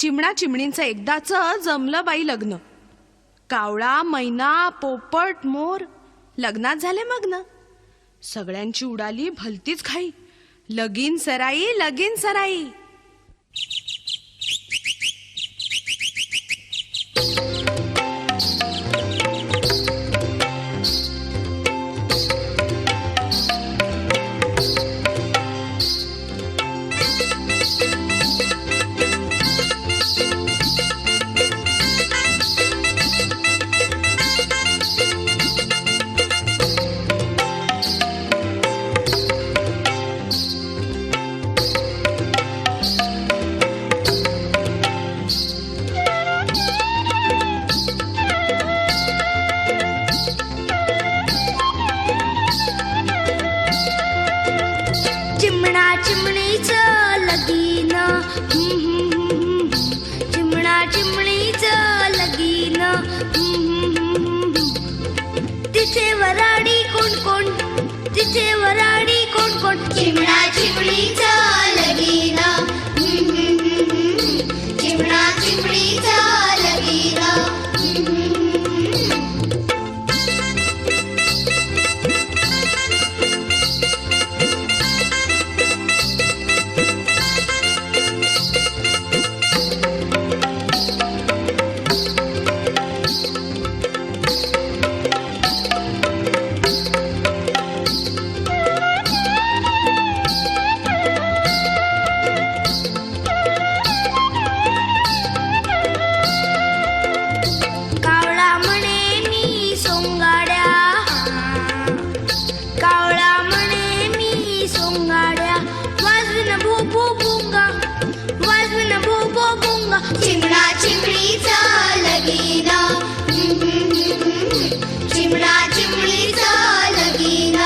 चिमणा चिमणींचं एकदाचं जमलं बाई लग्न. कावळा, मैना, पोपट, मोर लग्नात झाले मग्न. सगळ्यांची उडाली भलतीच खाई. लगीन सराई, लगीन सराई. चिमणा चिमणीचं लगीन, चिमणा चिमणीचं लगीन. तिथे वराडी कोण कोण, तिथे वराडी कोण कोण. चिमणा चिमणीचं लगीन, चिमणा चिमणीचं लगीन. चिमणा चिमणीचं लगीन, चिमणा चिमणीचं लगीन.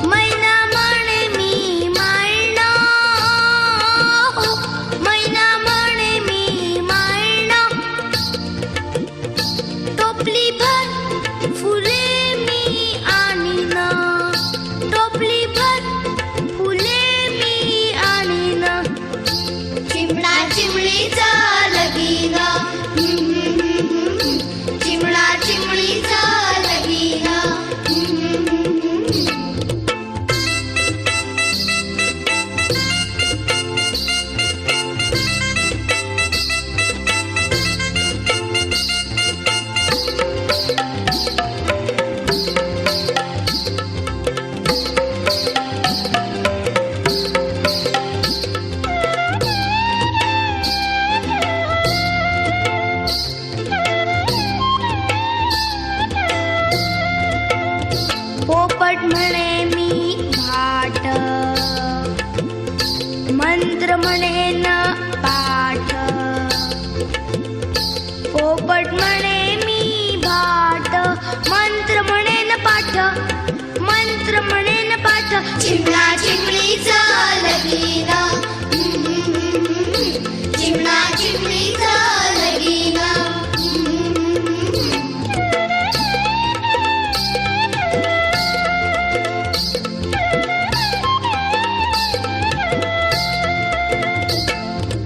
मैना म्हणे मी माळणं, मैना म्हणे मी माळणं. टोपली भर फुले मी आणीन, टोपली भर फुले मी आणीन. चिमणा चिमणीचं लगीन, चिमणा चिमणीचं लगीन. पोपट म्हणे मी भाट, मंत्र म्हणे न पाठ. पोपट म्हणे मी भाट, मंत्र म्हणे न पाठ, मंत्र म्हणे न पाठ. चिमणा चिमणीचं लगीन, चिमणा चिमणीचं लगीन.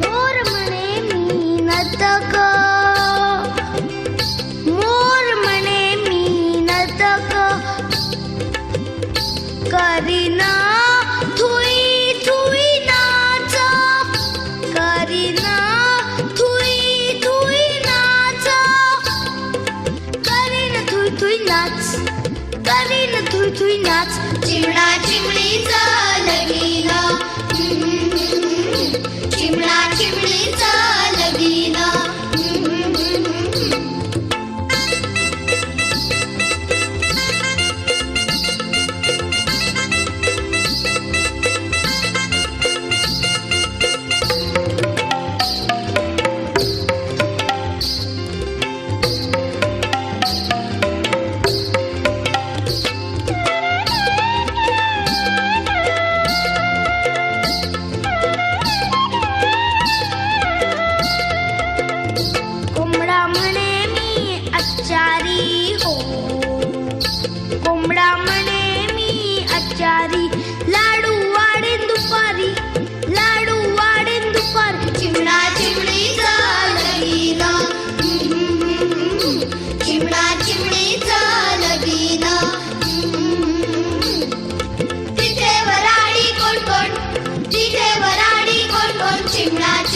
मोर म्हणे मी नर्तक, मोर म्हणे मी नर्तक. करीना थुई थुई नाच, करीना थुई थुई नाच. करीना थुई थुई नाच, करीना थुई थुई नाच. चिमणा चिमणीचं लगीन, चिमणा चिमणीचं लगीन.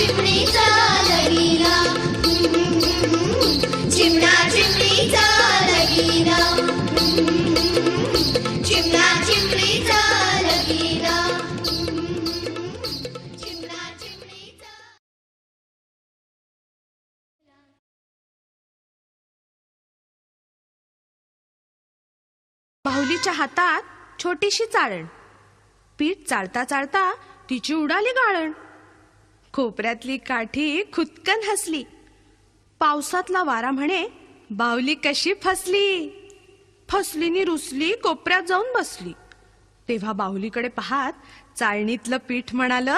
चिमणीचा लगीना, चिमणा चिमणीचा लगीना, चिमणा चिमणीचा लगीना, चिमणा चिमणीचा. बाहुलीच्या हातात छोटीशी चाळण. पीठ चाळता चाळता तिची उडाली गाळण. कोपऱ्यातली काठी खुदकन हसली. पावसातला वारा म्हणे बाहुली कशी फसली. फसलीनी रुसली कोपऱ्यात जाऊन बसली. तेव्हा बाहुलीकडे पाहात चाळणीतलं पीठ म्हणालं,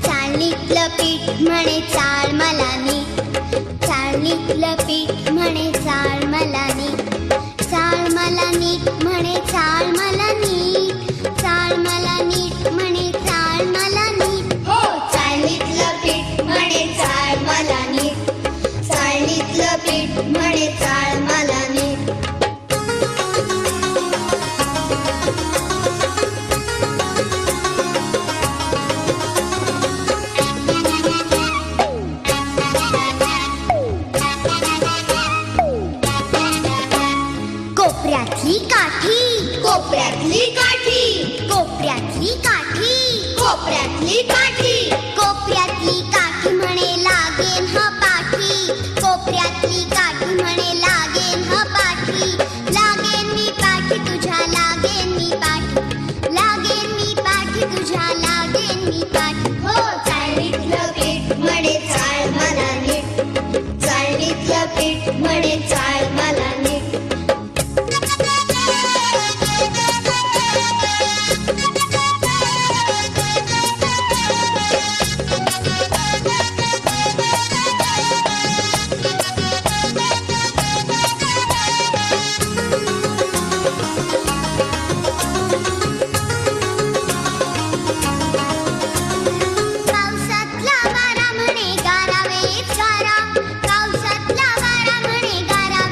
चाळणीतलं पीठ म्हणे चाळ मला नीट, चाळणीतलं पीठ म्हणे चाळ मला नीट, चाळ मला नीट म्हणे चाळ मला नीट, चाळ मला नीट म्हणे चाळ मला नीट. हो, चाळणीतलं पीठ म्हणे चाळ मला नीट, चाळणीतलं पीठ म्हणे चाळ मला नीट. कोपऱ्यातली काठी, कोपऱ्यातली काठी, कोपऱ्यातली काठी, कोपऱ्यातली काठी, कोपऱ्यातली काठी म्हणे लागेन हा पाठी, कोपऱ्यातली काठी म्हणे लागेन हा पाठी, लागेन मी पाठी तुझ्या, लागेन मी पाठी, लागेन मी पाठी तुझ्या, लागेन मी पाठी. हो, चाळणीतलं पीठ म्हणे चाळ मला नीट, चाळणीतलं पीठ म्हणे चाळ मला नीट. पावसातला वारा म्हणे गारावेच गारा, पावसातला वारा म्हणे गारा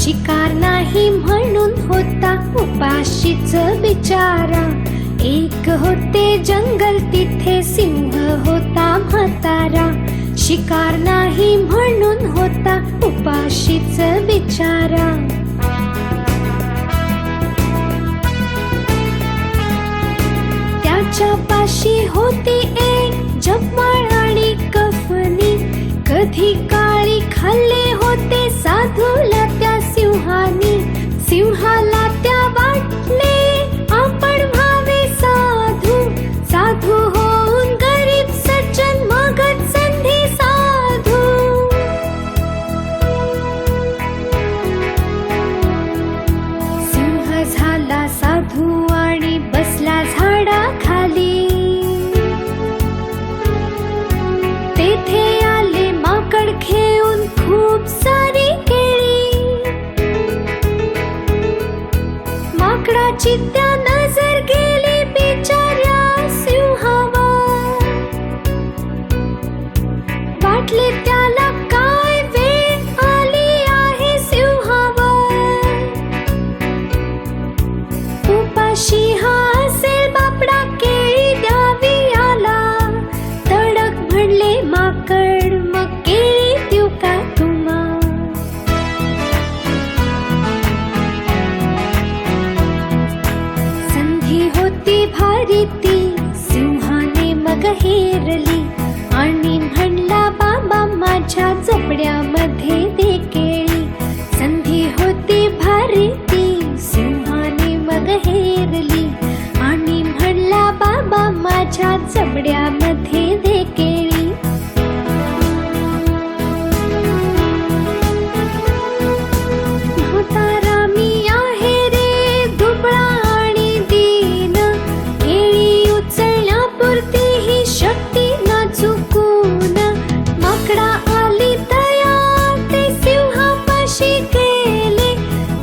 शिकार नाही म्हणून होता उपाशीच बिचारा. एक होते जंगल तिथे सिंह होता म्हातारा. शिकार नाही म्हणून होता उपाशीच बिचारा. त्याच्या पाशी होती एक जपमाळ आणि कफनी. कधी काळी खाल्ले होते साधूला त्या सिंहानी. सिंहाला त्या वाटले आपण व्हावे साधू. साधू होऊन गरीब सज्जन मगच संधी साधू. सिंह झाला साधू आणि बसला झाडाखाली. तेथे आले माकड घेऊन खूप सारी केळी. माकडाची त्या नजर गेली बिचाऱ्या सिंहावर. वाटले त्याला काय वेळ आली आहे सिंहावर. उपाशी हा असेल बापडा केळी द्यावी आला. तडक म्हणले माकड मग केळी देऊ का तुम्हा. संधी होती भारी ती सिंहाने मग हेरली. आणि म्हणला बाबा माझ्या जबड्यामध्ये दे केळी. संधी होती भारी ती सिंहाने मग हेरली. आणि म्हणला बाबा माझ्या जबड्यामध्ये दे केळी. म्हातारा मी आहे रे दुबळा आणि दीन. केळी उचलण्यापुरती ही शक्ती ना चुकून. माकडा आली दया ते सिंहापाशी गेले.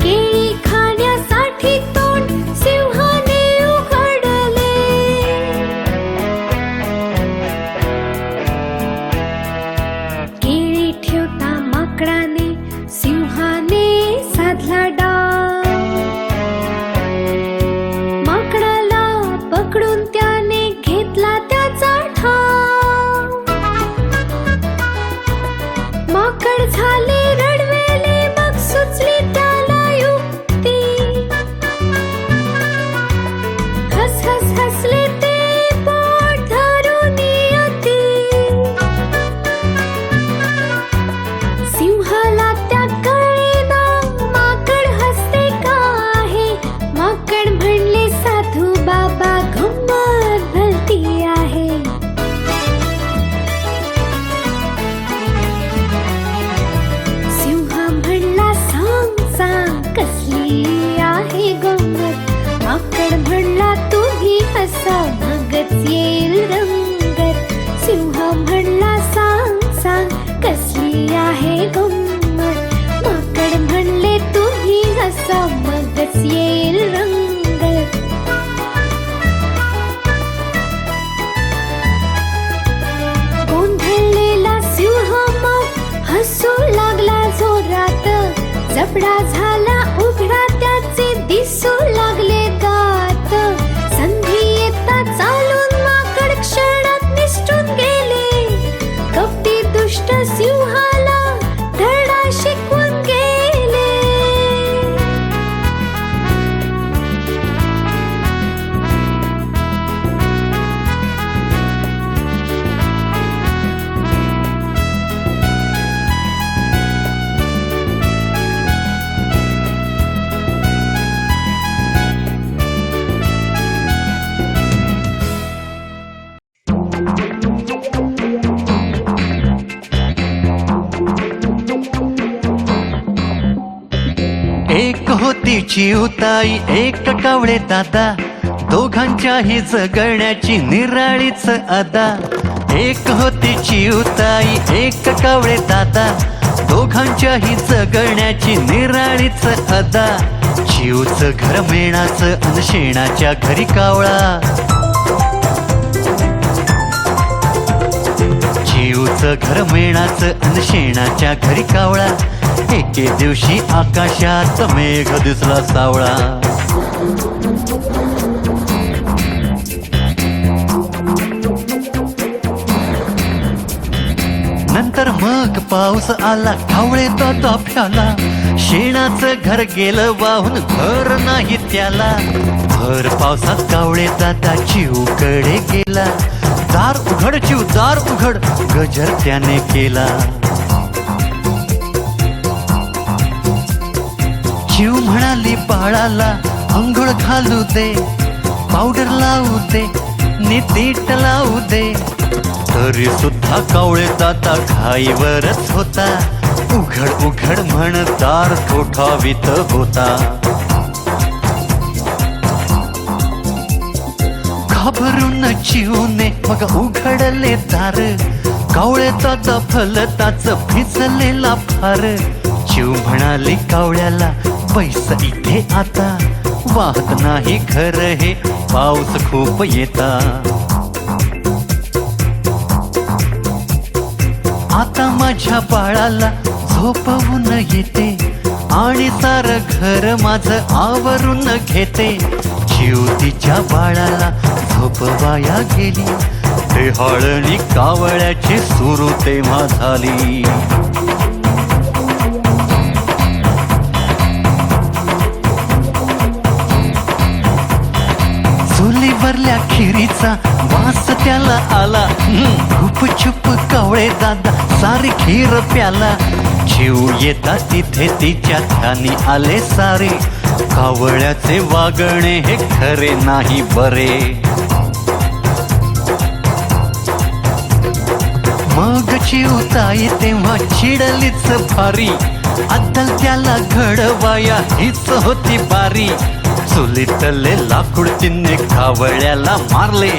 केळी खाण्यासाठी तोंड सिंहाने उघडले. केळी ठेवता माकडाने सिंहाने साधला डाव. माकडाला पकडून त्याने घेतला त्याचा ठाव. माकड झाले रडवेले मग सुचली त्याला युक्ती. हस हस हसले ते पोट धरून अति. सिंहाला त्या कळेना माकड हसते का आहे. माकड म्हणले साधू बाबा गंमत भलती आहे. सिंह म्हणला सांग सांग कसली आहे गंमत. माकड म्हणला तुम्ही हसा मगच येईल रंगत. सिंह म्हणला सांग सांग कसली आहे गंमत. माकड म्हणले तुम्ही हसा मगच येईल रंगत. गोंधळलेला सिंह मग हसू लागला जोरात. जबडा झाला उघडा त्याचे दिसू लागले दात. संधी येता चालून माकड क्षणात निसटून गेले. कपटी दुष्ट सिंहाला धडा शिकवून गेले. एक होती चिऊताई एक कावळे दादा. दोघांच्याही जगण्याची निराळीच अदा. एक होती चिऊताई एक कावळे दादा. दोघांच्याही जगण्याची निराळीच अदा. चिऊचं घर मेणाचं अन शेणाच्या घरी कावळा. चिऊचं घर मेणाचं अन शेणाच्या घरी कावळा. एके दिवशी आकाशात मेघ दिसला सावळा. नंतर मग पाऊस आला, कावळे दादा फ्याला. शेणाचं घर गेलं वाहून, घर नाही त्याला. भर पावसात कावळे दादा चिवकडे गेला. दार उघड चिव दार उघड, गजर त्याने केला. चिव म्हणाली बाळाला, अंघोळ घालू दे, पावडर लावू दे, नीतीट लावू दे. तरी सुद्धा कावळे दादा घाईवरच होता. उघड उघड म्हण दार ठोठावीत होता. घाबरून चिवने मग उघडले दार. कावळे दादा फलताच भिजलेला फार. चिव म्हणाली कावळ्याला, पैसा इथे आता, वाहत नाही घर हे, पाऊस खूप येता. आता माझ्या बाळाला झोपवून येते, आणि सार घर माझं आवरून घेते. चिव तिच्या बाळाला झोपवाया गेली. ते हळणी कावळ्याची सुरू तेव्हा झाली. चुलीवरल्या खिरीचा वास त्याला आला. गुपचूप कावळे दादा सारी खीर प्याला. चिव येता तिथे तिच्या ध्यानी आले सारे. कावळ्याचे वागणे हे खरे नाही बरे. मग चिवताई तेव्हा चिडलीच भारी. अद्दल त्याला घडवाया हीच होती बारी. चुलीतले लाकूड तिने कावळ्याला मारले.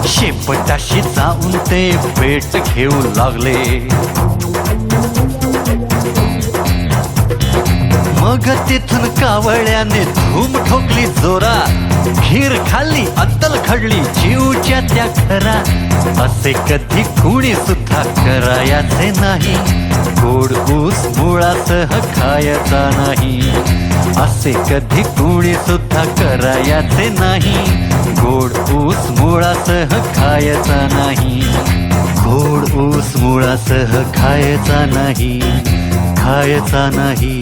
शेपटाशी जाऊन ते पेट घेऊ लागले. मग तिथून कावळ्याने धूम ठोकली जोरात. खीर खाल्ली, अद्दल खडली जीवच्या त्या घरात. असे कधी कुणी सुद्धा करायचे नाही. गोड ऊस मुळासह खायचा नाही. असे कधी कुणी सुद्धा करायचे नाही. गोड ऊस मुळासह खायचा नाही. गोड ऊस मुळासह खायचा नाही. खायचा नाही.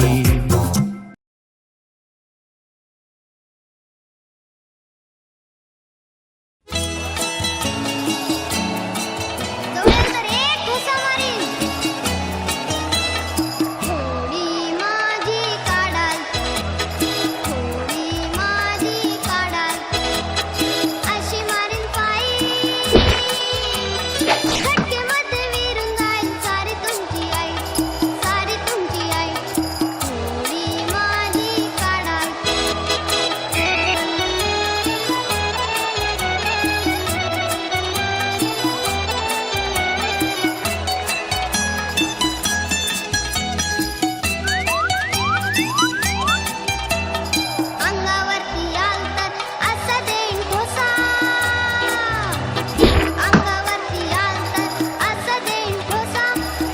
जोड्यांवर एक घुसा मारीन. थोडी माझी काढाल, थोडी माझी काढाल, अशी मारीन पायी. खटकेमध्ये विरून जाईल सारी तुमची आई, सारी तुमची आई. थोडी माझी काढाल. अंगावरती आल तर असा देईन ठोसा. अंगावरती आल तर असा देईन ठोसा.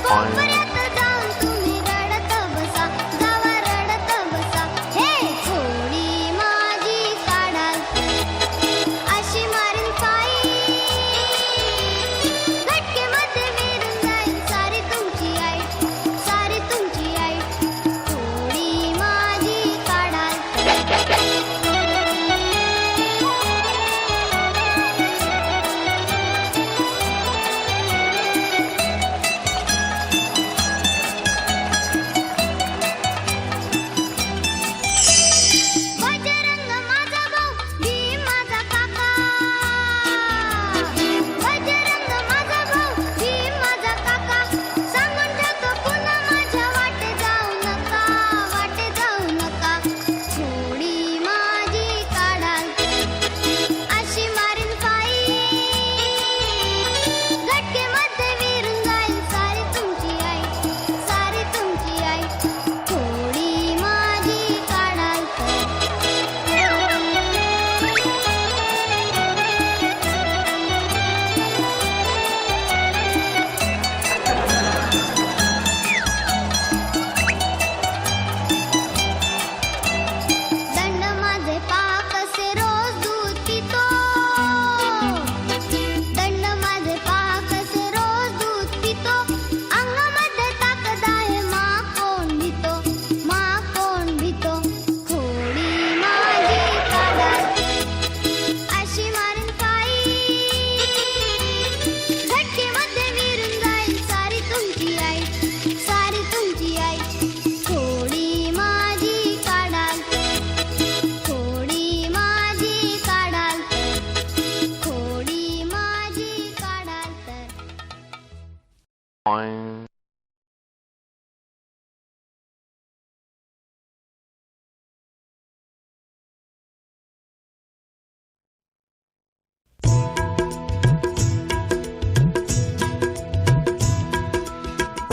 कोपऱ्यात जाऊन तुम्ही रडत बसा, जावा रडत बसा. हे थोडी माझी काढाल, अशी मारीन पायी. घटकेमध्ये विरून जाईल सारी तुमची आई, सारी तुमची आई. थोडी माझी काढाल.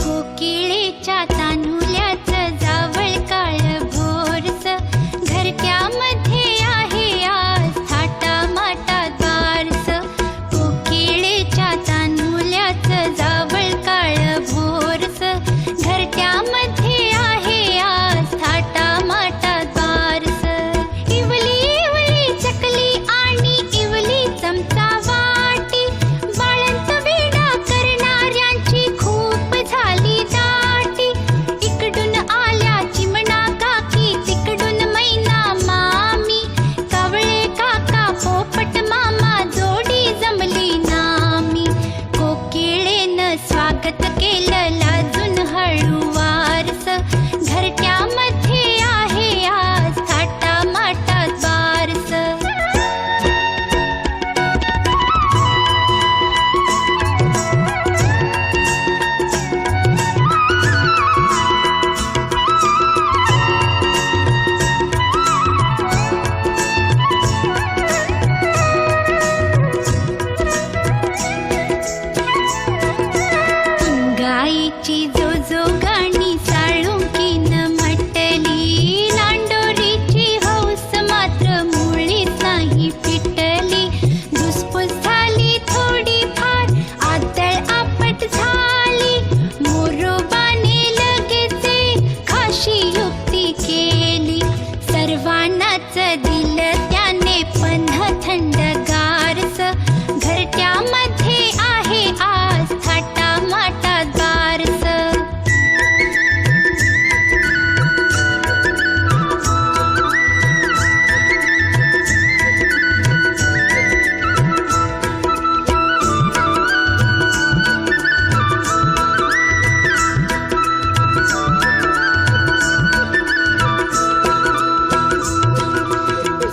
कोकिळेच्या तानुल्याचं जावळ काळ भोरस घरट्यामध्ये आहे आज थाटामाटात बारस. कोकिळेच्या तानुल्याचं जावळ काळ भोरस घरट्यामध्ये आहे आज थाटामाटात बारस. इवली इवली चकली आणि इवली चमचा वाटी बाळंत वेडा करणाऱ्यांची खूप झाली दाटी. इकडून आल्या चिमणा काकी तिकडून मैना मामी कावळे काका पोपट मामा जोडी जमली नामी. कोकिळेनं स्वागत केलं लाजून हळूवारस घरट्यामध्ये आहे आज थाटामाटात बारस. गाईची जो जो गाणी साळुंकीन म्हटली नांडोरीची हौस मात्र मुळीच नाही पिटली. धुसफूस झाली थोडी फार आदळ आपट झाली मोरोबाने लगेचे खाशी युक्ती केली. सर्वांनाच दिलं त्याने पन्ह थंडगारस घरट्यामध्ये आहे आज थाटामाटात बारस.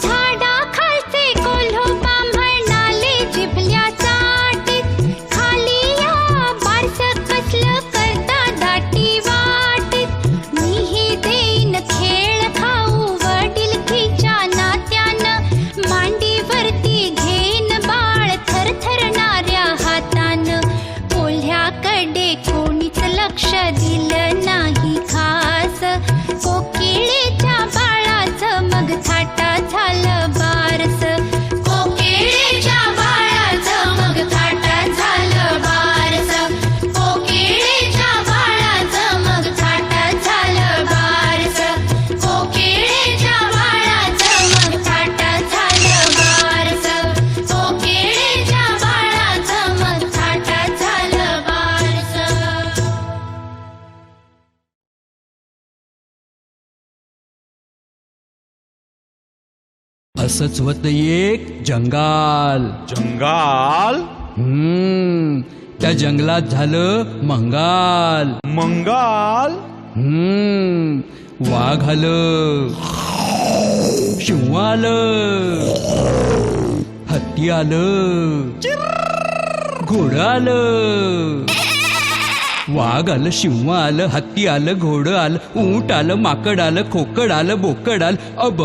झाडाखालचे कोल्होबा म्हणाले जिभल्या चाटीत खाली या बारसं कसलं करता दाटी वाटीत. मीही देईन खेळ खाऊ वडिलकीच्या नात्यानं मांडीवरती घेन बाळ थरथरणाऱ्या हातानं. कोल्ह्याकडे कोणीच लक्ष दिलं नाही खास कोकिळेच्या बाळाचं मग थाटा झालं बारस. कोकिळेच्या बाळाचं मग थाटा झालं बारस. कोकिळेच्या बाळाचं मग थाटा झालं बारस. कोकिळेच्या बाळाचं मग थाटा झालं बारस. कोकिळेच्या बाळाचं मग थाटा झालं बारस. असंच होत एक जंगाल. जंगाल त्या जंगलात झालं मंगाल. मंगाल वाघ आलं, शिव आलं, हत्ती आलं, घोडं आलं. वाघ आलं, शिव आलं, हत्ती आलं, घोडं आलं, ऊंट आलं, माकड आलं, खोकड आलं, बोकड आलं. अब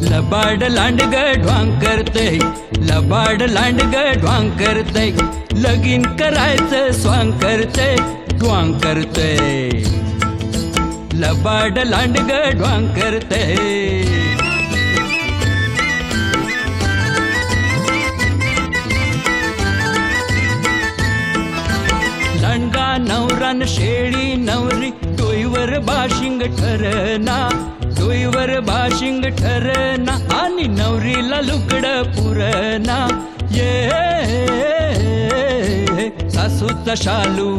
लबाड लांडग ढवांग करतय, लबाड लांडग ढवांग करतय. लगीन करायचं स्वांग करतय, ढवांग करतय. लबाड लांडग ढवांग करतय. लांडगा नवरान शेळी नवरी डोईवर बाशिंग ठरना, डोईवर बाशिंग ठरना. आणि नवरीला लुगडं पुरना. ये सासूचा शालू,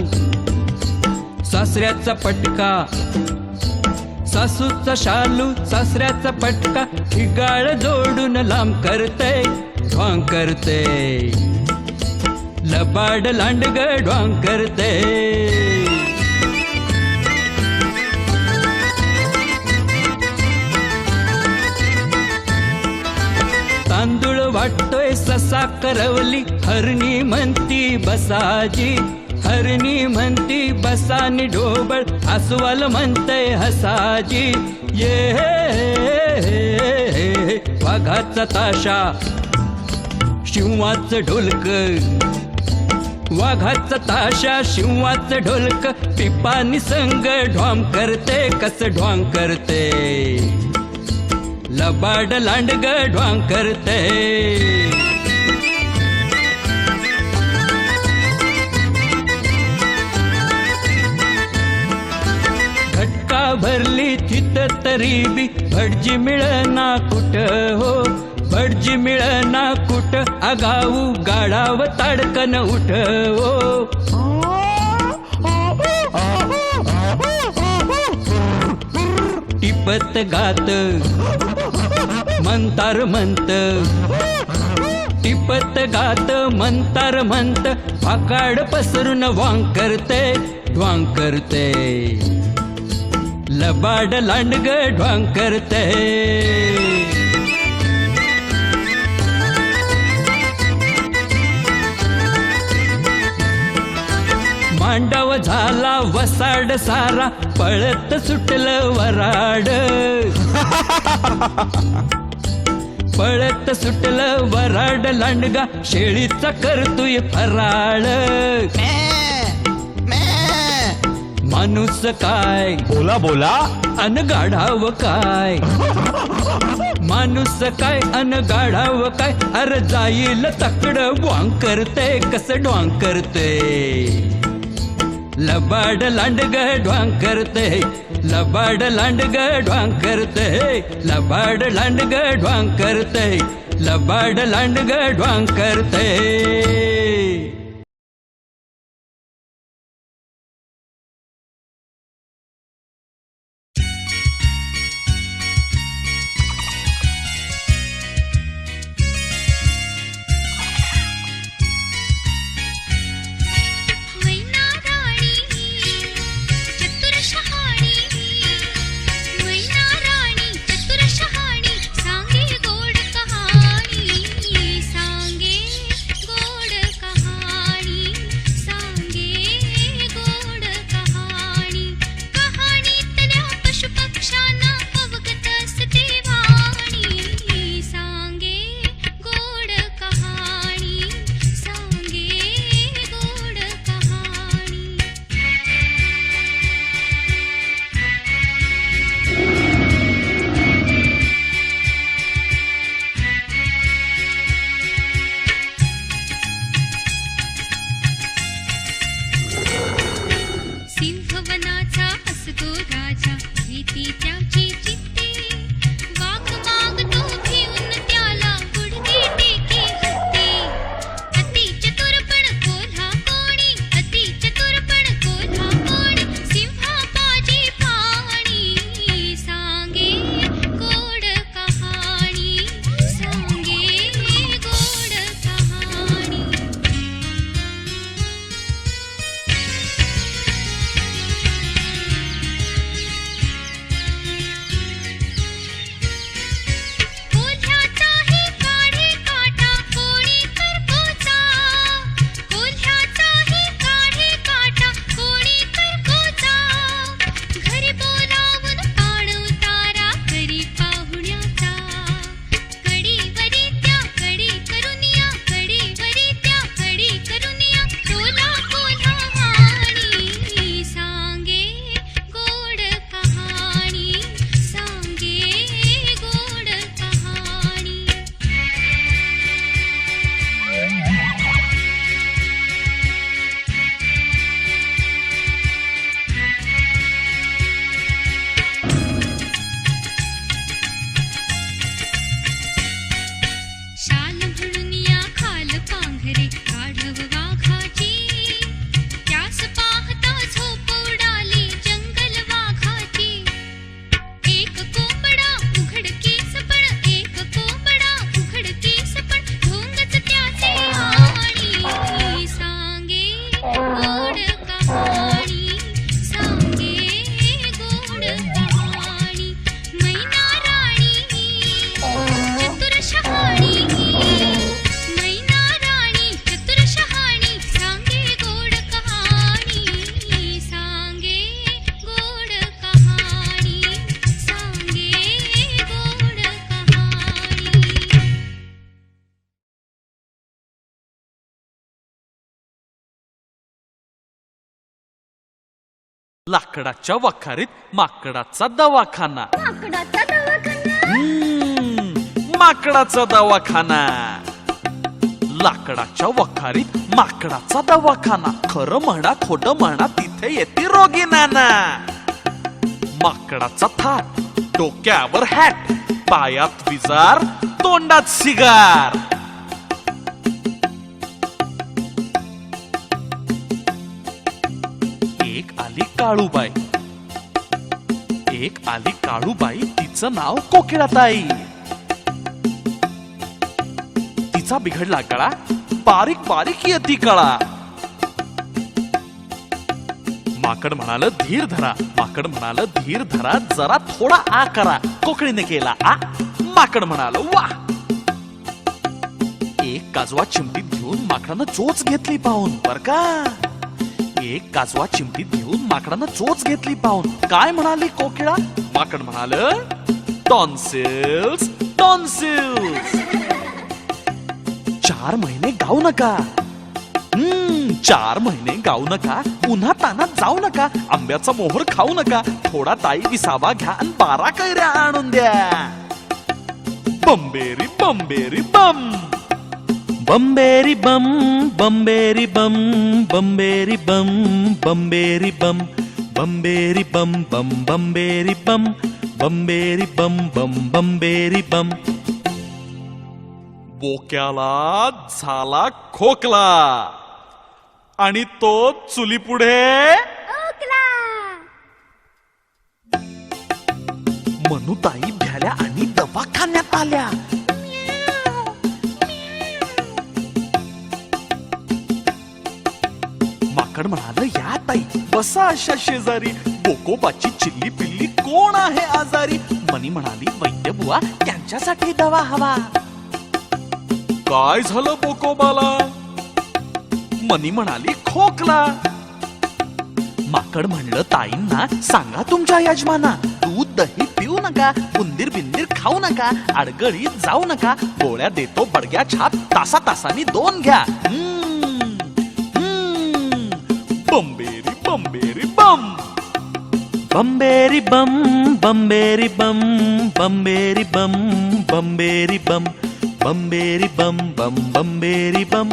सासऱ्याचा पटका, सासूचा शालू, सासऱ्याचा पटका. ठिगाळ जोडून लांब करतय, ढवांग करतय. लबाड लांडग ढवांग करतय. तांदूळ वाटतोय ससा करवली, हरणी म्हणती बसाजी, हरणी म्हणती बसानी ढोबळ, अस्वल म्हणतय हसाजी. ये वाघाचा ताशा, शिवाचं ढोलक, वाघाचा ताशा शिवाचं ढोलक, पिपानी संग ढॉम करते, कस ढॉंग करते, लबाड लांडग ढॉंग करते. घटका भरली तिथ तरी बी भटजी मिळना कुठ हो, भटजी मिळना कुठ, आगाऊ गाडाव ताडकन उठ हो. टिपत गात मंतार म्हणत, टिपत गात मंतार म्हणत, फाकाड पसरून वांग करते, ढ्वांग करते, लबाड लांडग ढ्वांग करते. मांडव झाला वसाड सारा, पळत सुटलं वराड, पळत सुटलं वराड लांडगा, शेळीचा करतोय फराळ. माणूस काय बोला बोला. अन गाढाव काय, माणूस काय अन गाढाव काय, अर जाईल तकड वांग करते, कस ढॉंग करते, लबाड लांडग ढॉंग करते, लबाड लांडग ढॉंग करते, लबाड लांडग ढॉंग करते, लबाड लांडग ढॉंग करते. मैना राणी चतुर शहाणी, मैना राणी चतुर शहाणी, सांगे गोड कहाणी, सांगे गोड कहाणी, सांगे गोड कहाणी. कहाणीतल्या पशुपक्ष्यांना अवगत असते वाणी, सांगे गोड कहाणी, सांगे गोड कहाणी. सिंहवनाचा असतो राजा, भीती त्याची चित्ते, वाघ मागतो भिवून त्याला, गुडघे टेके हत्ते. अति चतुरपण कोल्हा कोणी, अति चतुरपण कोल्हा कोणी, सिंहापाजी पाणी, सांगे गोड कहाणी, सांगे गोड कहाणी. लाकडाच्या वखारीत माकडाचा दवाखाना. माकडाचा दवाखाना. माकडाचा दवाखाना. लाकडाच्या वखारीत माकडाचा दवाखाना. खरं म्हणा खोटं म्हणा तिथे येते रोगी नाना. माकडाचा थाट, डोक्यावर हॅट, पायात विजार, तोंडात सिगार. एक आली काळूबाई. एक आली काळूबाई, तिचं नाव कोकिळाताई. तिचा बिघडला गळा, बारीक बारीक येती कळा. माकड म्हणाल धीर धरा. माकड म्हणाल धीर धरा, जरा थोडा आ करा. कोकिळीने केला आ. माकड म्हणाल वा. एक काजवा चिमटीत घेऊन माकडानं चोच घेतली पाहून. बर का, एक काजवा चिमटीत घेऊन माकडानं चोच घेतली पाहून. काय म्हणाली कोकिळा? माकड म्हणाल टॉन्सिल्स टॉन्सिल्स. 4 महिने गाऊ नका. 4 महिने गाऊ नका. पुन्हा तानात जाऊ नका. आंब्याचा मोहर खाऊ नका. थोडा ताई विसावा घ्या आणि 12 कैऱ्या आणून द्या. बंबेरी बंबेरी बम. बंबेरी बम बंबेरी बम बंबेरी बम बंबेरी बम बंबेरी बम बम बंबेरी बम बंबेरी बम बम बंबेरी बम. बोक्याला झाला खोकला आणि तो चुलीपुढे मनुताई भ्याल्या आणि दवाखान्यात आल्या. माकड म्हणाल या ताई बसा अशा शेजारी. बोकोबाची चिल्ली पिल्ली कोण आहे आजारी? मनी म्हणाली वैद्य बुवा त्यांच्यासाठी दवा हवा. काय झालं बोकोबाला? मनी म्हणाली खोकला. माकड म्हणलं ताईंना सांगा तुमच्या यजमाना दूध दही पिऊ नका. उंदीर बिंदीर खाऊ नका. अडगळीत जाऊ नका. गोळ्या देतो बडग्या छाप. तासा तासानी 2 घ्या. बंबेरी बंबेरी बम. बंबेरी बम बंबेरी बम बंबेरी बम बंबेरी बम बंबेरी बम बम बंबेरी बम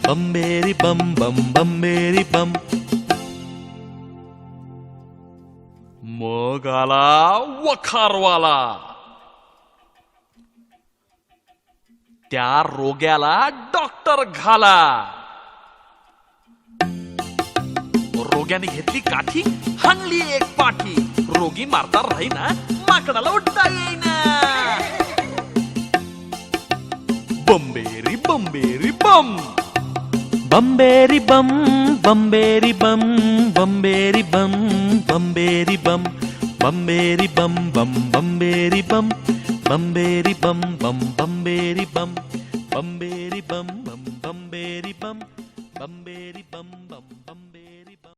बंबेरी बम बम बंबेरी बम. मग आला वखारवाला. त्या रोग्याला डॉक्टर घाला. रोग्याने घेतली काठी, हाणली एक पाठी. रोगी मारता राहीना, माकडाला उठता येईना. बंबेरी बंबेरी बम. बंबेरी बम बंबेरी बम बंबेरी बम बंबेरी बम बंबेरी बम बम बंबेरी बम बंबेरी बम बम बंबेरी बम बंबेरी बम बम बंबेरी बम बंबेरी बम बम बंबेरी बम.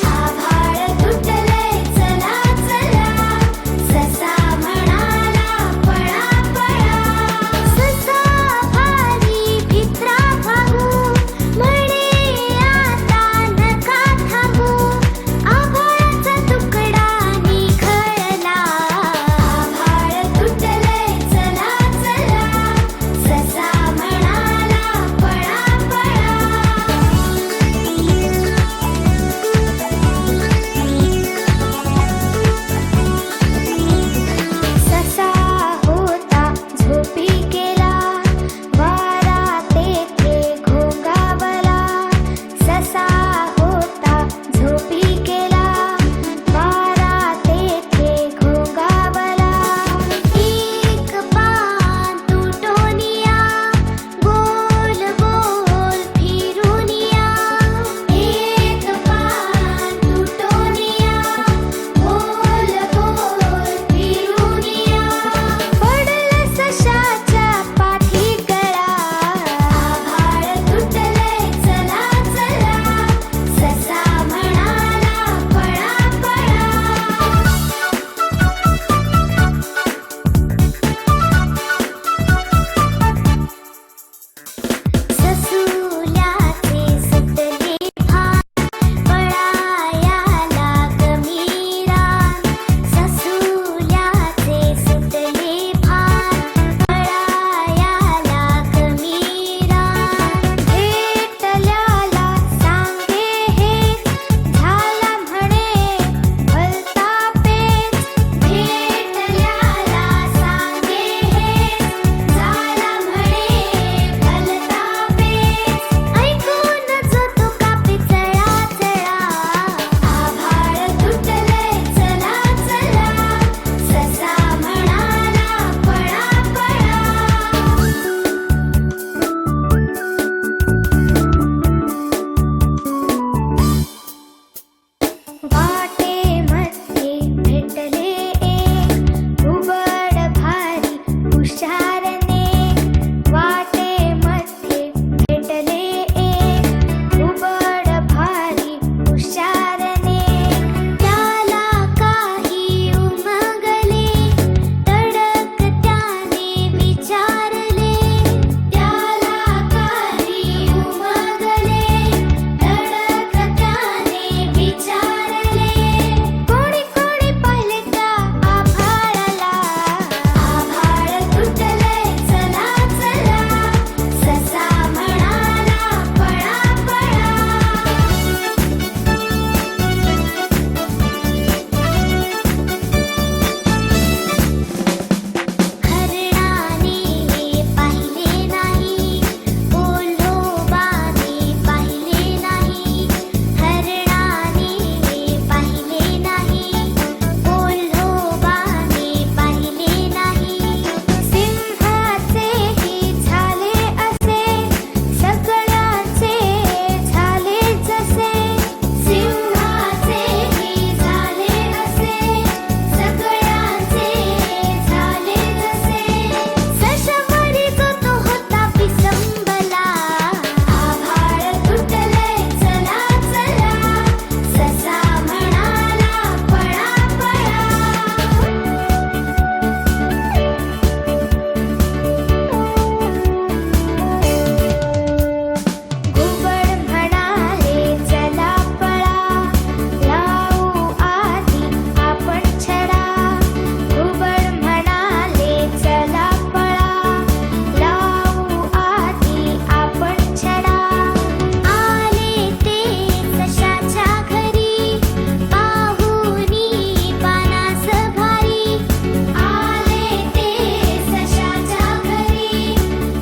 आभाळ वाटेमध्ये भेटले एक उबड भारी हुशारने वाटेमध्ये भेटले एक उबड भारी हुशारने त्याला काही उमगले तडक त्याने विचारले त्याला काही उमगले तडक त्याने विचारले कोणी कोणी पाहिले त्या आभाळाला आभाळ तुटले चला चला ससा म्हणाला पळा पळा हरणाने पाहिले नाही ओलोबाने पाहिले नाही हरणाने पाहिले नाही ओलोबाने पाहिले नाही सिंहाचेही झाले असे सगळ्यांचे झाले जसे सिंहाचेही झाले असे सगळ्यांचे झाले जसे सशावरी जो तो होता विसंबला आभाळ तुटले चला चला ससा म्हणाला पळा पळा घुबड म्हणाले चला पळा लावू आधी आपण छडा घुबड म्हणाले चला पळा लावू आधी आपण छडा आले ते सशाच्या घरी पाहुनी पानास भारी आले ते सशाच्या घरी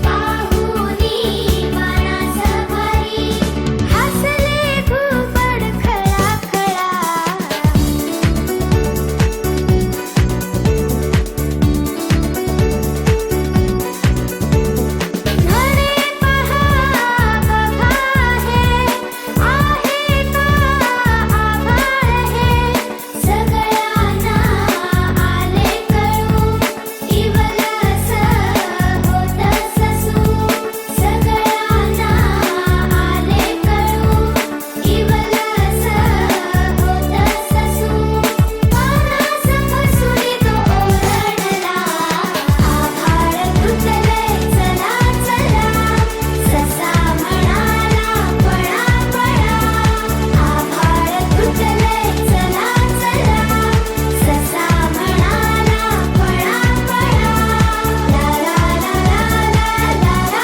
पाहुनी पानास भारी हसले घुबड खळा खळा घरे पहा बघा हे आहे का आभाळ हे सगळ्यांना आले कळू इवलस होत ससू सगळ्यांना आले कळू इवलस होत ससू पानास फसुनी तो ओरडला आभाळ तुटले चला चला ससा म्हणाला पळा पळा आभाळ तुटले चला चला ससा म्हणाला पळा पळा ला ला ला ला ला ला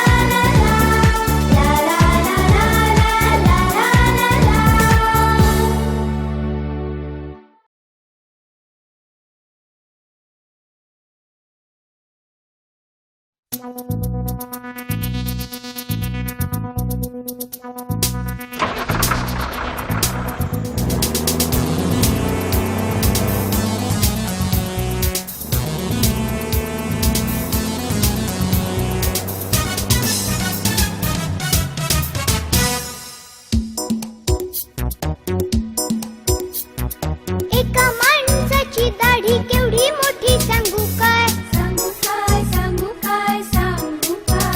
एका माणसाची दाढी केवढी मोठी सांगू काय सांगू काय सांगू काय सांगू काय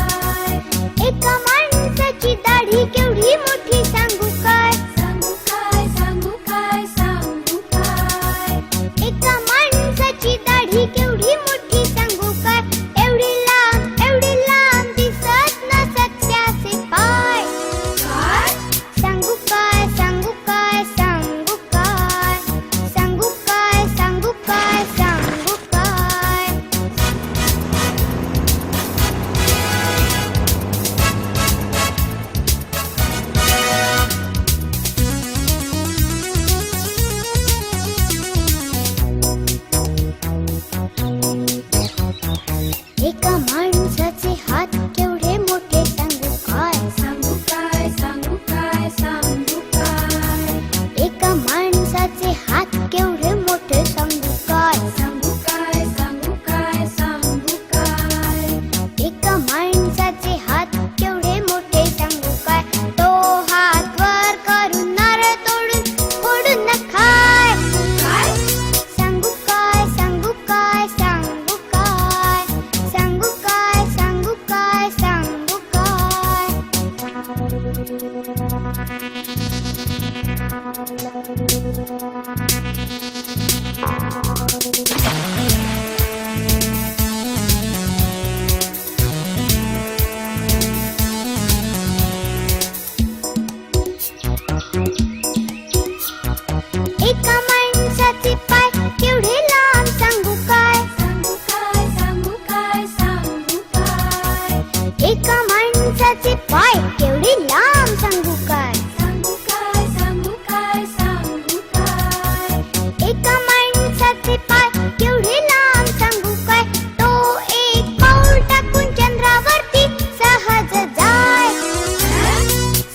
एका माणसाचे पाय केवढे लांब सांगू काय सांगू काय सांगू काय सांगू काय एका माणसाचे पाय केवढे लांब सांगू काय सांगू काय सांगू काय सांगू काय एका माणसाचे पाय केवढे लांब सांगू काय तो एक पाऊल टाकून चंद्रावरती सहज जाय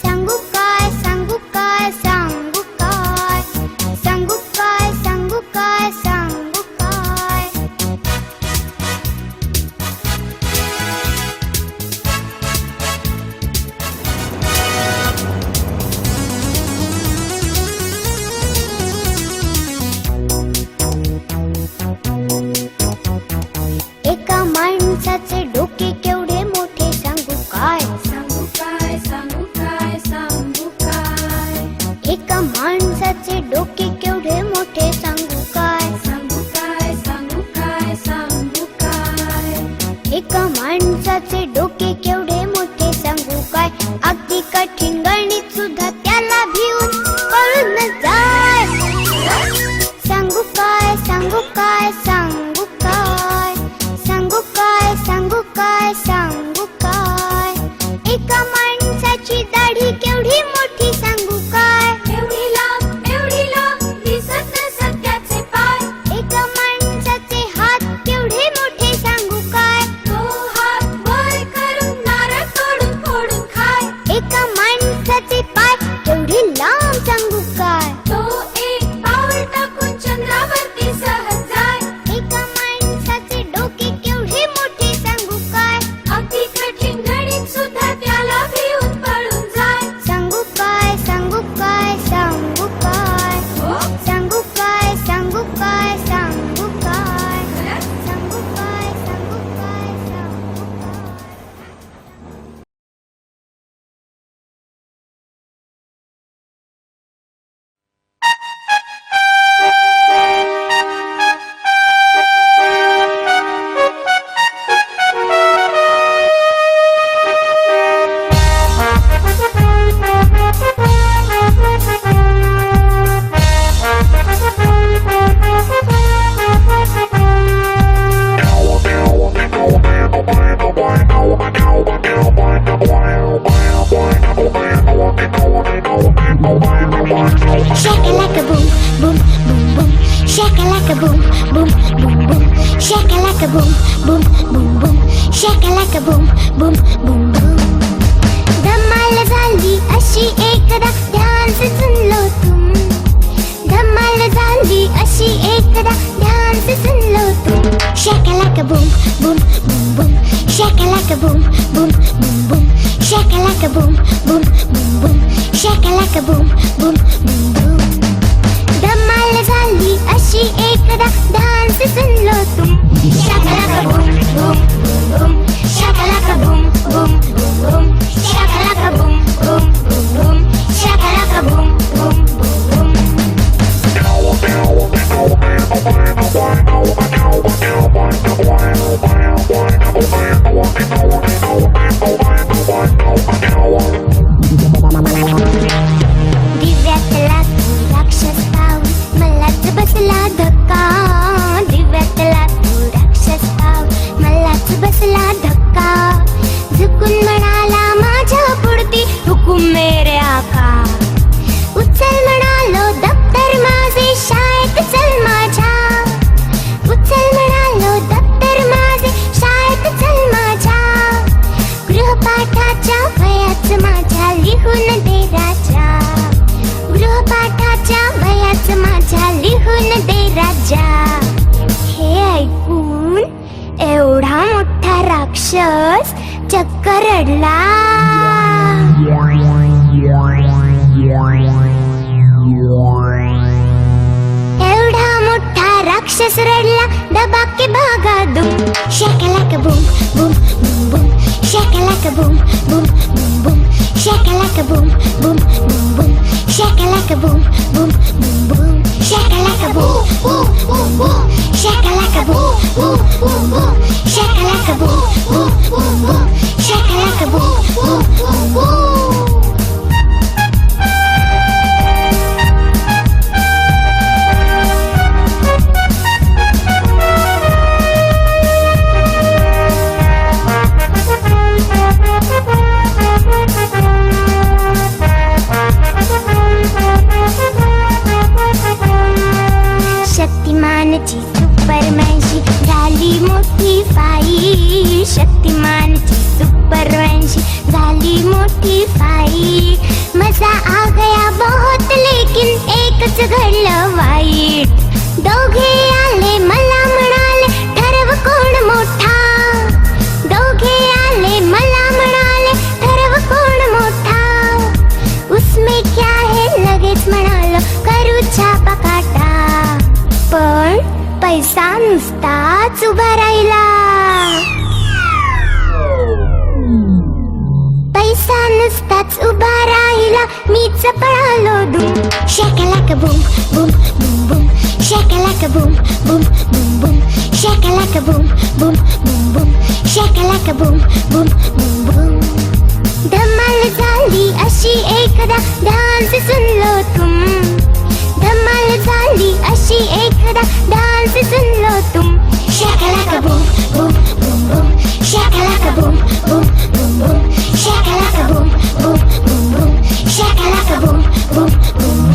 सांगू काय सांगू काय सांगू काय सांगू काय सांगू काय सांगू काय एका माणसाचे डोके केवढे मोठे सांगू काय सांगू काय सांगू काय सांगू काय एका माणसाचे डोके केवढे मोठे सांगू काय सांगू काय सांगू काय सांगू काय एका माणसाचे डोके केवढे मोठे सांगू काय अगदी कठीण गणित सुद्धा त्याला भिवून पळून जाय सांगू काय सांगू काय सांगू काय सांगू काय सांगू काय सांगू काय एका माणसाची दाढी केवढी मोठी सांगू काय एवढी लांब दिसत नसत त्याचे पाय एका माणसाचे हात केवढे मोठे सांगू काय तो हात वर करून नारळ तोडून फोडून खाय एका माणसाचे पाय केवढे लांब सांगू काय तो एक पाऊल टाकून चंद्रावरती सहज जाय एका माणसाचे डोके केवढे मोठे सांगू काय अगदी कठीण गणित सुद्धा त्याला भिवून पळून जाय सांगू काय सांगू काय सांगू काय सांगू काय सांगू काय सांगू काय सांगू काय सांगू काय सांगू काय Shakalaka boom, boom, boom, boom. Shakalaka boom, boom, boom, boom. Shakalaka boom, boom, boom, boom. Shakalaka boom, boom, boom, boom. धमाल झाली अशी एकदा ध्यान से सुन लो तुम धमाल झाली अशी एकदा ध्यान से सुन लो तुम Shakalaka boom, boom, boom, boom. Shakalaka boom, boom, boom, boom. Shakalaka boom, boom, boom, boom. Shakalaka boom, boom, boom, boom. धमाल झाली अशी एकदा ध्यान से सुन लो तुम Shakalaka boom, boom, boom, boom. Shakalaka boom, boom, boom, boom. Shakalaka boom, boom, boom, boom. Shakalaka boom, boom, boom, boom. दिव्यातला तू राक्षस पाहून मलाच बसला धक्का दिव्यातला तू राक्षस पाहून मलाच बसला धक्का झुकून म्हणाला माझ्या पुढती हुकूम मेरे आका उचल म्हणालो दप्तर माझे शाळेत चल माझ्या उचल म्हणालो दप्तर माझे शाळेत चल माझ्या गृहपाठाच्या वयाच माझ्या लिहून दे राजा गृहपाठाच्या वयाच माझ्या लिहून दे राजा हे ऐकून एवढा मोठा राक्षस चक्क रडला एवढा मोठा राक्षस रडला दबाके भागा दुम Shakalaka boom, boom, boom, boom. Shakalaka boom, boom, boom, boom. shakalaka boom, boom, boom, boom, shakalaka boom, boom, boom, boom, shakalaka boom, boom, boom, boom, shakalaka boom, boom, boom, boom, shakalaka boom, boom, boom, boom, shakalaka boom, boom, boom, boom. शक्तिमानची सुपरमॅनशी झाली मोठी fight, शक्तिमानची सुपरमॅनशी झाली मोठी fight. मजा आ गया बहुत लेकिन एकच घडलं वाईट. दोघे आले मला म्हणाले ठरव कोण मोठा, दोघे आले मला म्हणाले ठरव कोण मोठा. उसमें क्या है लगेच म्हणालो करू छापा काटा. पण पैसा नुसताच उभा राहिला, पैसा नुसताच उभा राहिला. मीच पळालो धूम, shakalaka boom, boom, boom, boom, shakalaka boom, boom, boom, boom, shakalaka boom, boom, boom, boom, shakalaka boom, boom, boom, boom. धमाल झाली अशी एकदा डान्स सुनलो तुम, धमाल झाली अशी एकदा डान्स सुनलो तुम. shakalaka boom, boom, boom, boom, shakalaka boom, boom, boom, boom, shakalaka boom, boom, boom, boom, shakalaka boom, boom, boom,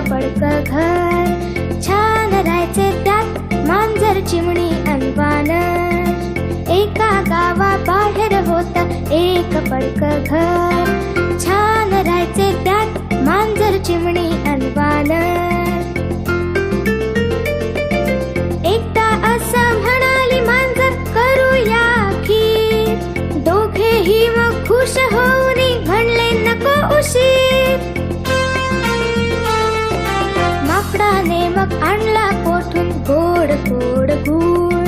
पडकं घर, छान राहायचे त्यात मांजर चिमणी आणि वानर. एका गावाबाहेर होतं एक पडकं घर, छान राहायचे त्यात मांजर चिमणी आणि वानर. एकदा असं म्हणाली मांजर करूया खीर, दोघेही मग खुश होऊन म्हणले नको उशीर. माकडाने मग आणला कोठून गोड गोड गूळ,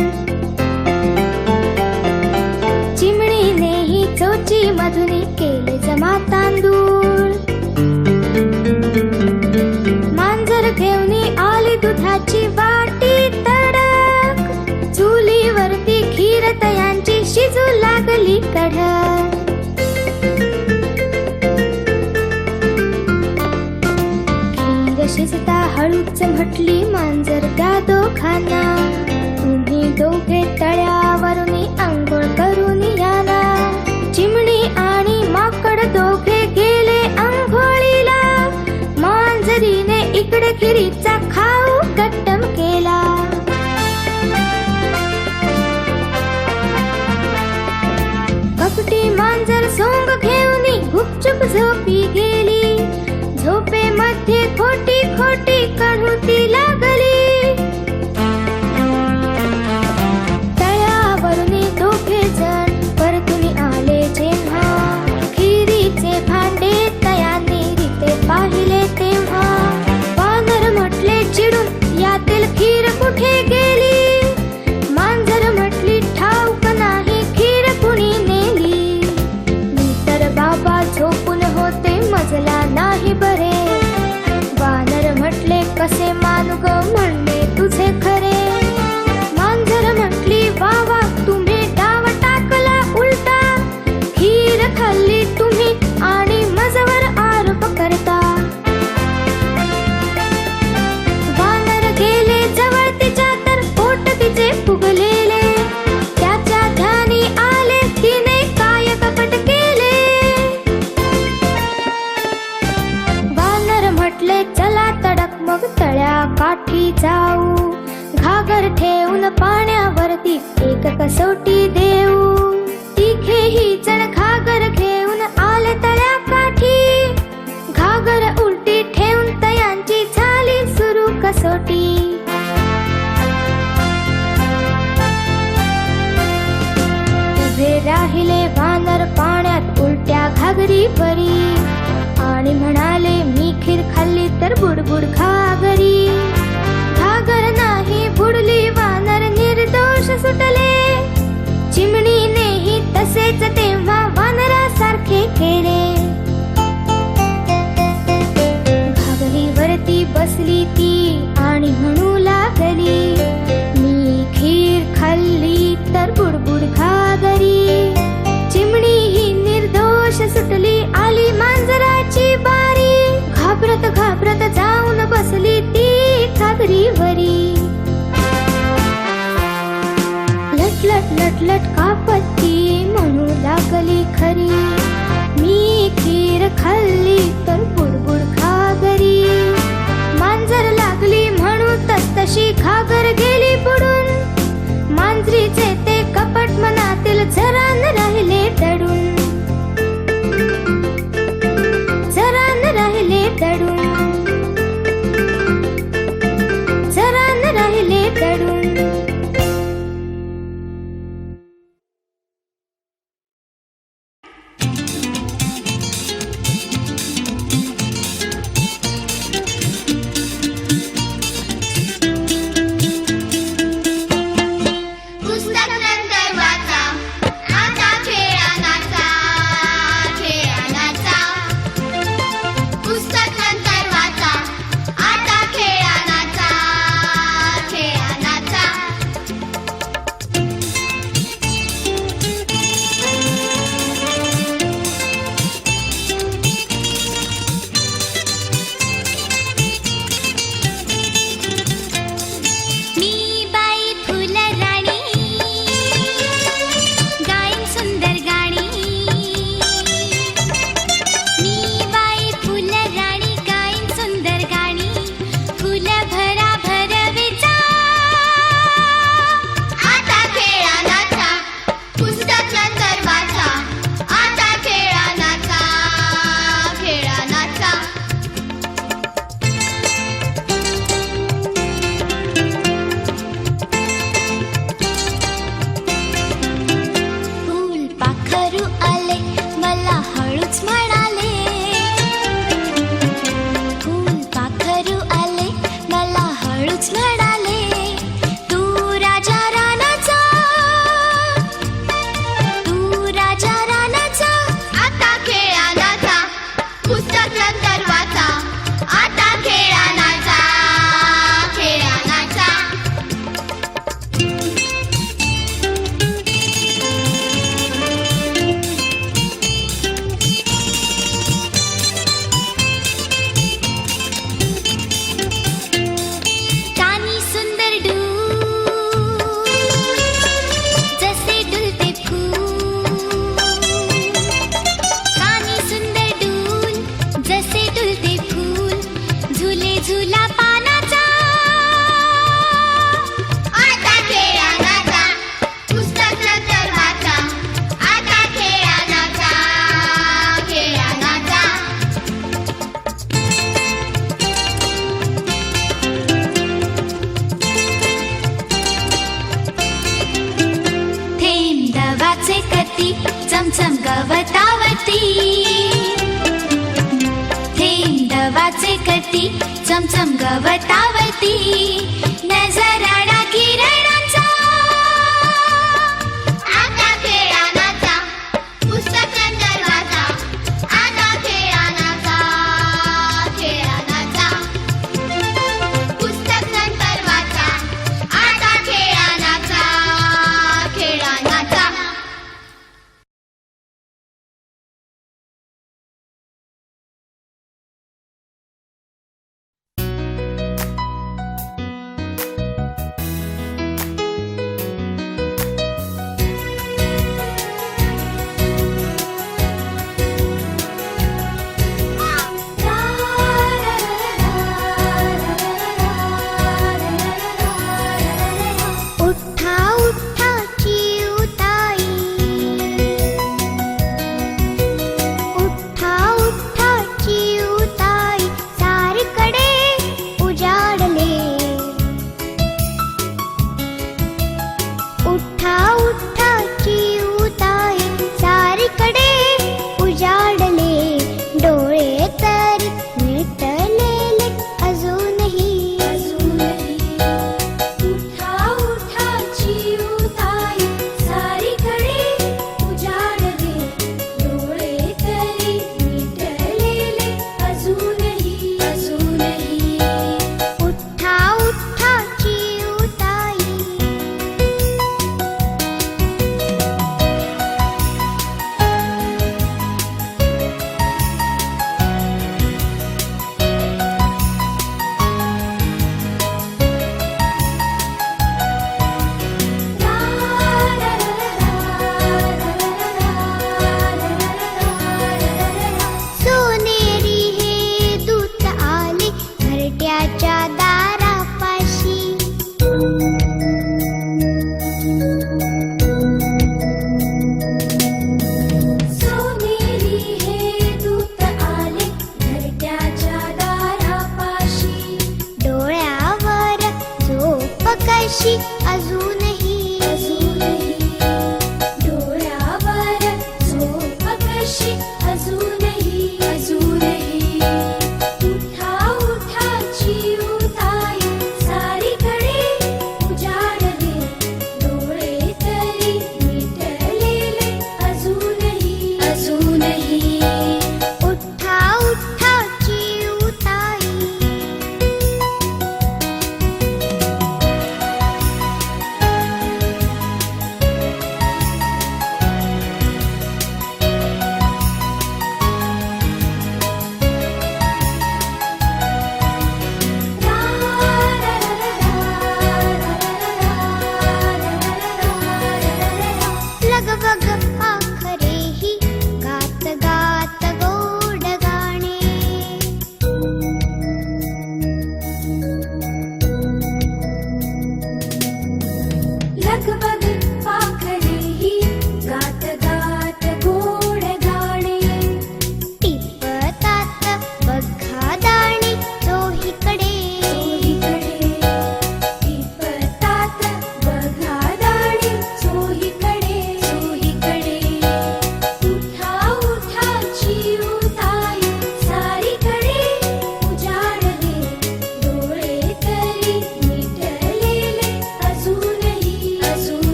चिमणीनेही चोची मधुनी केले जमा तांदूळ. मांजर घेऊन आली दुधाची वाटी तडक, चुलीवरती खीर तयांची शिजू लागली कडक. शिजता हळूच म्हटली मांजर त्या दोघांना, तुम्ही दोघे तळ्यावरून आंघोळ करून या ना. चिमणी आणि माकड दोघे गेले आंघोळीला, मांजरीने इकडे खिरीचा खाऊ गट्टम केला. कपटी मांजर सोंग घेऊन गुपचूप झोपी गेली, झोपेमध्ये खोटी खोटी कणुती लागली. तळ्यावरून दोघे जण परतून आले जेव्हा, खिरीचे भांडे तयाने रीते पाहिले तेव्हा. वानर म्हटले चिडून यातील खीर कुठे गेली, मांजर म्हटली ठाऊक नाही खीर कुणी नेली. मी तर बाबा झोपून होते मजला नाही बरे, वानर म्हटले कसे मानू ग म्हणणे तुझे खरे. मांजर म्हटली वा वा तुम्ही डाव टाकला उलटा, खीर खाल्ली तुम्ही आणि मजवर आरोप करता. वानर गेले जवळ तिच्या तर पोट तिचे फुगलेले, त्याच्या ध्यानी आले तिने काय कपट केले. वानर म्हटले चला तडक मग तळ्या काठी जाऊ, घागर ठेवून पाण्यावरती एक कसोटी देऊ. तिघेही जण घागर घेऊन आले तळ्या काठी, घागर उलटी ठेवून तयांची झाली सुरू राहिले वानर पाण्यात उलट्या घागरी परी आणि म्हणाले मी खीर खाल्ली तर बुडबुड घागरी. घागर नाही बुडली वानर निर्दोष सुटले. चिमणीनेही तसेच तेव्हा वानरासारखे केले. घागरीवरती बसली ती आणि म्हणू लागली मी खीर खाल्ली तर बुडबुड घागरी. चिमणी ही निर्दोष सुटली आली मांजराची बारी. घाबरत घाबरत जाऊन बसली ती घागरीवरी. लटलट लटलट कापती म्हणू लागली खरी मी खीर खाल्ली तर बुडबुड घागरी. मांजर लागली म्हणू तशी घागर गेली बुडून. मांजरीचे ते कपट मनातील जरा न राहिले दडून. जरा न राहिले दडून. जरा न राहिले दडून. पुस्तक नंतर वाचा आता खेळानाचा खेळानाचा. पुस्तक नंतर वाचा आता खेळानाचा खेळानाचा. मी बाई फुलराणी गाईन सुंदर गाणी. मी बाई फुलराणी गाईन सुंदर गाणी. फुल भरा भरवेचा आता खेळानाचा. पुस्तक नंतर वाचा आता खेळानाचा खेळानाचा. फूल पाखरू आले मला हळूच म्हणाले. फूल पाखरू आले मला हळूच म्हणाले तू राजा रानाचा तू राजा रानाचा. आता खेळानाचा. पुस्तक नंतर वाचा आता खेळानाचा खेळानाचा. कानी सुंदर डूल जसे डुलते फूल. कानी सुंदर डूल जसे डुलते फूल. झुले झुला पानाचा आता खेळानाचा. पुस्तक नंतर वाचा आता खेळानाचा खेळानाचा. थेंब दवाचे कती चमचम गवतावती. थेंब दवाचे कती चमचम गवतावती. नजराणा किरणा